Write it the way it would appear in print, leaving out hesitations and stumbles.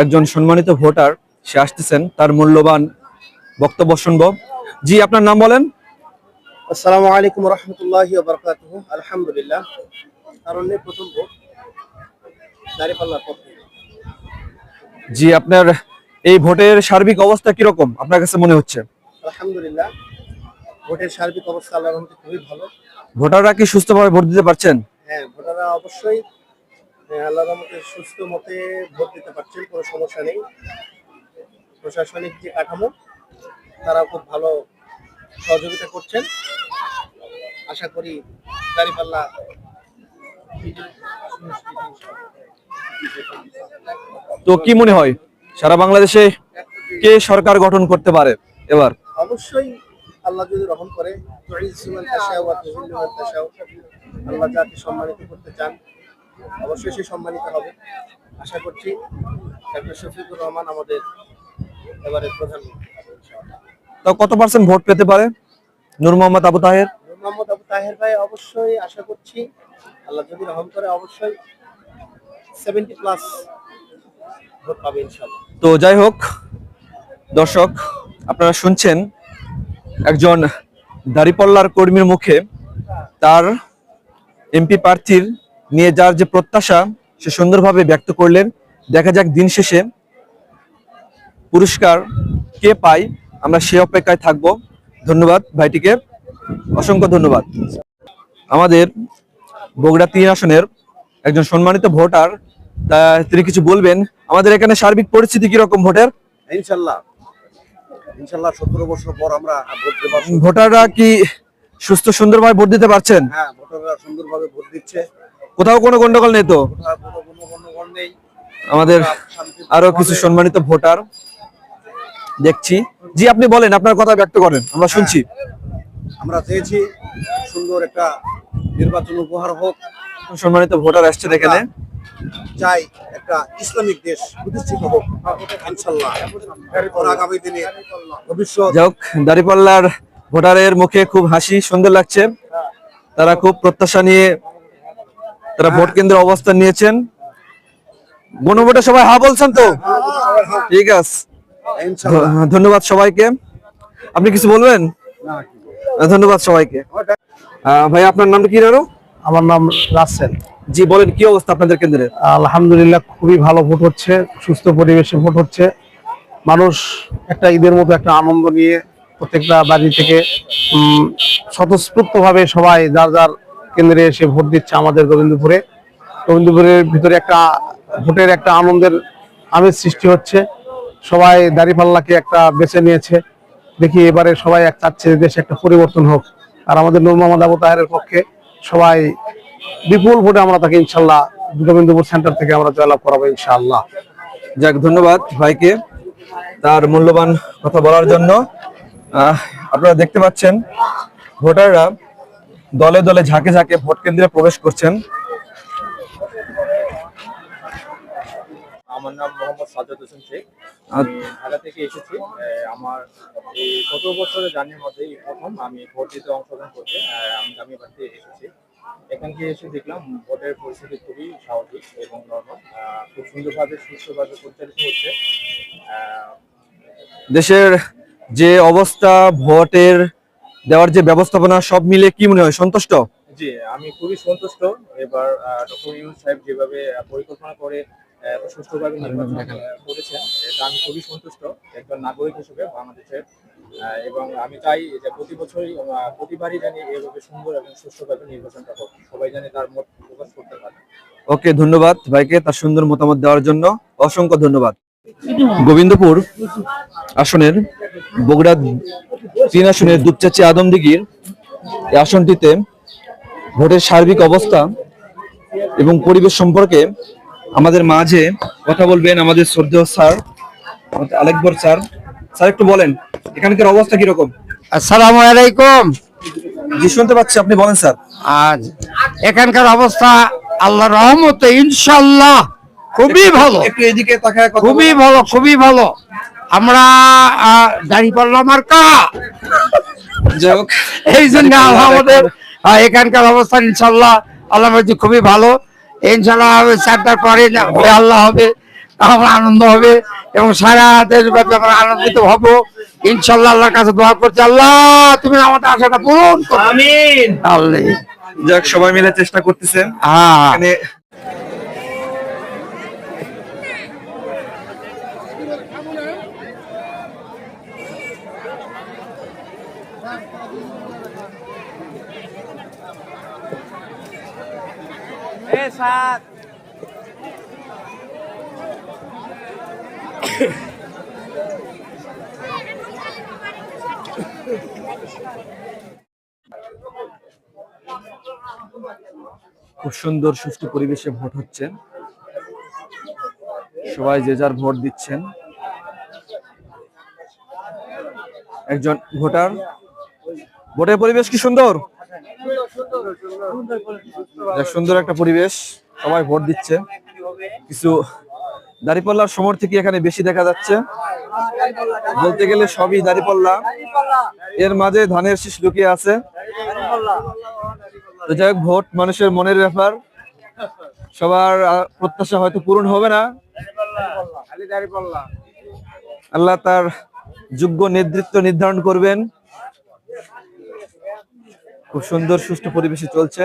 একজন সম্মানিত ভোটার সে আসতেছেন, তার মূল্যবান বক্তব্য শুনবো। জি, আপনার নাম বলেন। আসসালামু আলাইকুম রহমতুল্লাহি ওয়া বারাকাতুহু। আলহামদুলিল্লাহ, তারুণ্যের প্রথম ভোট দাঁড়িপাল্লার পক্ষে। জি, আপনার এই ভোটের সার্বিক অবস্থা কিরকম আপনার কাছে মনে হচ্ছে? আলহামদুলিল্লাহ, ভোটের সার্বিক অবস্থা আল্লাহর রহমতে খুবই ভালো। ভোটাররা কি সুস্থভাবে ভোট দিতে পারছেন? হ্যাঁ, ভোটাররা অবশ্যই আল্লাহর রহমতে সুস্থ মতে ভোট দিতে পারছেন, কোনো সমস্যা নেই। প্রশাসনিক যে কাঠামো, তারা খুব ভালো সহযোগিতা করছেন। আশা করি দাঁড়িপাল্লা তো কি মনে হয় সারা বাংলাদেশে কে সরকার গঠন করতে পারে এবার? অবশ্যই আল্লাহ যদি রহম করে, আল্লাহ যাকে সম্মানিত করতে চান অবশ্যই সে সম্মানিত হবে। আশা করছি ডক্টর শফিকুর রহমান আমাদের এবারে প্রধানমন্ত্রী। তো কত পার্সেন্ট ভোট পেতে পারে নূর মোহাম্মদ আবু তাহের? নূর মোহাম্মদ আবু তাহের ভাই অবশ্যই আশা করছি আল্লাহ যদি রহম করে অবশ্যই 70+ ভোট পাবে ইনশাআল্লাহ। তো যাই হোক দর্শক, আপনারা শুনছেন একজন দাঁড়িপাল্লার কর্মীর মুখে তার এমপি প্রার্থীর নিয়ে যার যে প্রত্যাশা সে সুন্দরভাবে ব্যক্ত করলেন। দেখা যাক দিন শেষে পুরস্কার কে পায়, আমরা সে অপেক্ষায় থাকব। ধন্যবাদ ভাইটিকে, অসংখ্য ধন্যবাদ। আমাদের বগুড়া 3 আসনের একজন সম্মানিত ভোটার, তিনি কিছু বলবেন। আমাদের এখানে সার্বিক পরিস্থিতি কিরকম ভোটের? ইনশাআল্লাহ 17 বছর পর আমরা ভোট দেব। ভোটাররা কি সুস্থ সুন্দরভাবে ভোট দিতে পারছেন? হ্যাঁ, ভোটাররা সুন্দরভাবে ভোট দিচ্ছে, কোথাও কোনো গন্ডগোল নেই তো? কোনো গন্ডগোল নেই। আমাদের আরো কিছু সম্মানিত ভোটার দেখছি। জি, আপনি বলেন, আপনার কথা ব্যক্ত করেন, আমরা শুনছি। আমরা চেয়েছি সুন্দর একটা নির্বাচন উপহার হোক। সম্মানিত ভোটার আসছেন এখানে। চাই একটা ইসলামিক দেশ প্রতিষ্ঠিত হোক ইনশাআল্লাহ। আগামী দিনে ভবিষ্যৎ। যাই হোক, দাঁড়িপাল্লার ভোটারের মুখে খুব হাসি, সুন্দর লাগছে। তারা খুব প্রত্যাশা নিয়ে তারা ভোট কেন্দ্রে অবস্থান নিয়েছেন। গণভোটে সবাই হ্যাঁ বলছেন তো? ঠিক আছে, ধন্যবাদ সবাইকে। আপনি কিছু বলবেন? ধন্যবাদ সবাইকে। ভাই, আপনার নামটা কি? আমার নাম রাসেল। জি, বলেন কি অবস্থা আপনাদের কেন্দ্রে? আলহামদুলিল্লাহ, খুবই ভালো ভোট হচ্ছে, সুস্থ পরিবেশে ভোট হচ্ছে। মানুষ একটা ঈদের মতো একটা আনন্দ নিয়ে প্রত্যেকটা বাড়ি থেকে স্বতঃস্ফূর্ত ভাবে সবাই যার যার কেন্দ্রে এসে ভোট দিচ্ছে। আমাদের গোবিন্দপুরের ভিতরে একটা ভোটের একটা আনন্দের আমেজ সৃষ্টি হচ্ছে। সবাই দাঁড়িপাল্লাকে একটা বেছে নিয়েছে। দেখি এবারে সবাই চাচ্ছে দেশে একটা পরিবর্তন হোক। আর আমাদের নূর মোহাম্মদ আবু তাহেরের পক্ষে সবাই বিপুল ভোটে আমরা তাকে ইনশাল্লাহ গোবিন্দপুর সেন্টার থেকে আমরা জয়লাভ করাবো ইনশাআল্লাহ। যাক, ধন্যবাদ ভাইকে তার মূল্যবান কথা বলার জন্য। আপনারা দেখতে পাচ্ছেন ভোটাররা দলে দলে ঝাঁকে ঝাঁকে ভোট কেন্দ্রে প্রবেশ করছেন। আমার নাম মোহাম্মদ সাজ্জাদ হোসেন শেখ। ঢাকা থেকে এসেছি। আমার এই 17 বছরের জার্নির মধ্যে এই প্রথম আমি ভোট দিতে অংশগ্রহণ করতে আমি জামিয়াবাড়িতে এসেছি। এখানকে এসে দেখলাম ভোটের পরিস্থিতি খুবই স্বাভাবিক এবং নরমাল, খুব সুন্দরভাবে সুষ্ঠুভাবে পরিচালিত হচ্ছে। দেশের যে অবস্থা, ভোটের দেওয়ার যে ব্যবস্থাপনা, সব মিলে কি মনে হয়, সন্তুষ্ট? জি, আমি খুবই সন্তুষ্ট। এবার ডক্টর ইউনূস সাহেব যেভাবে পরিকল্পনা করে সুষ্ঠুভাবে নির্বাচন করেছেন, এটা আমি খুবই সন্তুষ্ট একজন নাগরিক হিসেবে বাংলাদেশের। এবং আমি চাই যে প্রতিবারই জানি এভাবে সুন্দর এবং সুষ্ঠুভাবে নির্বাচনটা হোক, সবাই জানি তার মত প্রকাশ করতে পারে। ওকে, ধন্যবাদ ভাইকে তার সুন্দর মতামত দেওয়ার জন্য, অসংখ্য ধন্যবাদ। গোবিন্দপুর আসনের বগুড়া 3 আসনের দুপচাচি আদমদিঘির এই আসনটিতে ভোটের সার্বিক অবস্থা এবং পরিবেশ সম্পর্কে আমাদের মাঝে কথা বলবেন আমাদের শ্রদ্ধেয় স্যার আলেকবর স্যার। স্যার, একটু বলেন এখানকার অবস্থা কিরকম? আসসালামু আলাইকুম। জি, শুনতে পাচ্ছি, আপনি বলেন স্যার। আজ এখানকার অবস্থা আল্লাহর রহমতে ইনশাআল্লাহ খুবই ভালো। একটু এদিকে তাকায় কথা খুবই ভালো, খুবই ভালো। আমরা দাঁড়িপাল্লা মার্কা, যাই হোক, এই জন্য আমাদের এখানকার অবস্থা ইনশাআল্লাহ আল্লাহ খুবই ভালো। ইনশাআল্লাহ 4টার পরে আল্লাহ হবে, আমরা আনন্দ হবে এবং সারা দেশব্যাপী আমরা আনন্দিত হব। ইনশাল্লাহ আল্লাহর কাছে দোয়া করছি, আল্লাহ তুমি আমাদের আশাটা পূরণ করো। আমিন। আল্লাহ যাক, সবাই মিলে চেষ্টা করতেছেন। হ্যাঁ এখানে খুব সুন্দর সুষ্ঠু পরিবেশে ভোট হচ্ছে, সবাই যে যার ভোট দিচ্ছেন। একজন ভোটার, ভোটের পরিবেশ কি সুন্দর, যাক, সুন্দর একটা পরিবেশ, সবাই ভোট দিচ্ছে। কিছু দাঁড়িপাল্লার সমর্থকই এখানে বেশি দেখা যাচ্ছে, বলতে গেলে সবই দাঁড়িপাল্লা, এর মাঝে ধানের শীষ লুকিয়ে আছে। তো যাই হোক, ভোট মানুষের মনের ব্যাপার, সবার প্রত্যাশা হয়তো পূরণ হবে না, আল্লাহ তার যোগ্য নেতৃত্ব নির্ধারণ করবেন। খুব সুন্দর সুষ্ঠু পরিবেশে চলছে।